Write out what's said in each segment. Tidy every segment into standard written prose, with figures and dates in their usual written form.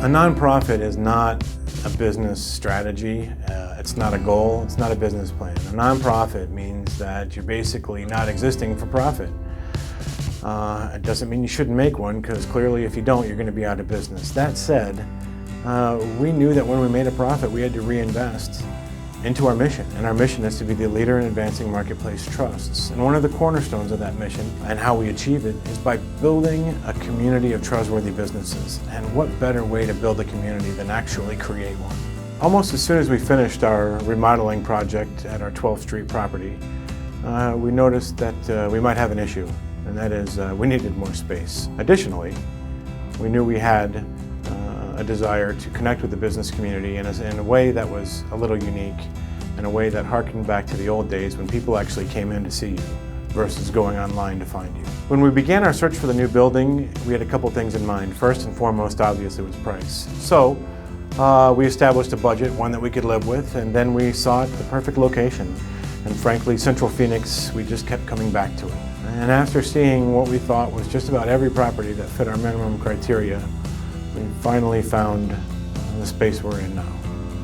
A nonprofit is not a business strategy, it's not a goal, it's not a business plan. A nonprofit means that you're basically not existing for profit. It doesn't mean you shouldn't make one, because clearly if you don't, you're going to be out of business. That said, we knew that when we made a profit, we had to reinvest into our mission, and our mission is to be the leader in advancing marketplace trusts. And one of the cornerstones of that mission and how we achieve it is by building a community of trustworthy businesses. And what better way to build a community than actually create one? Almost as soon as we finished our remodeling project at our 12th Street property, we noticed that we might have an issue, and that is we needed more space. Additionally, we knew we had a desire to connect with the business community in a way that was a little unique, in a way that harkened back to the old days when people actually came in to see you versus going online to find you. When we began our search for the new building, we had a couple things in mind. First and foremost, obviously, was price. So we established a budget, one that we could live with, and then we sought the perfect location. And frankly, Central Phoenix, we just kept coming back to it. And after seeing what we thought was just about every property that fit our minimum criteria, we finally found the space we're in now.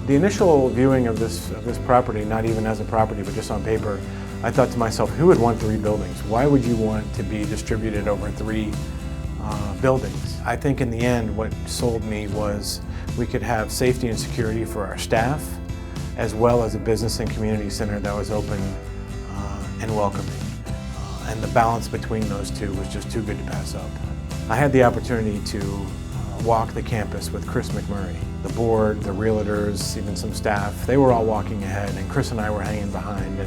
The initial viewing of this property, not even as a property, but just on paper, I thought to myself, who would want 3 buildings? Why would you want to be distributed over 3 buildings? I think in the end, what sold me was we could have safety and security for our staff, as well as a business and community center that was open and welcoming. And the balance between those two was just too good to pass up. I had the opportunity to walk the campus with Chris McMurray. The board, the realtors, even some staff, they were all walking ahead, and Chris and I were hanging behind.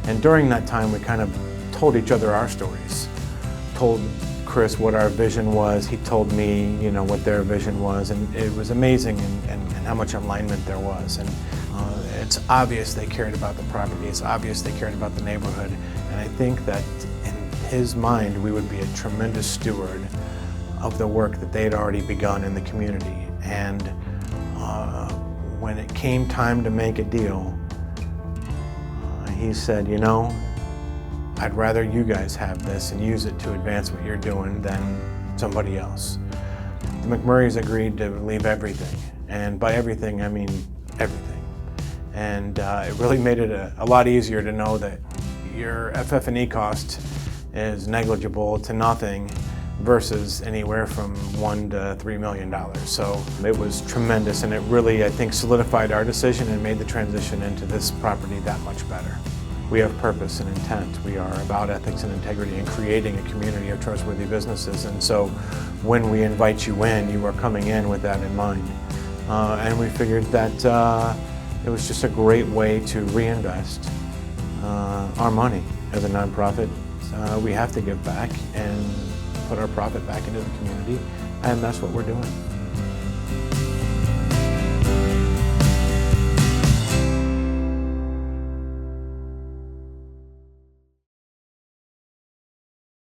And during that time, we kind of told each other our stories. Told Chris what our vision was, he told me, what their vision was, and it was amazing and how much alignment there was. And it's obvious they cared about the property, it's obvious they cared about the neighborhood, and I think that in his mind, we would be a tremendous steward of the work that they had already begun in the community. And when it came time to make a deal, he said, I'd rather you guys have this and use it to advance what you're doing than somebody else. The McMurrays agreed to leave everything, and by everything I mean everything. And it really made it a lot easier to know that your FF&E cost is negligible to nothing, versus anywhere from $1 to $3 million. So it was tremendous, and it really, I think, solidified our decision and made the transition into this property that much better. We have purpose and intent. We are about ethics and integrity and creating a community of trustworthy businesses. And so when we invite you in, you are coming in with that in mind. And we figured that it was just a great way to reinvest our money. As a nonprofit, we have to give back and put our profit back into the community, and that's what we're doing.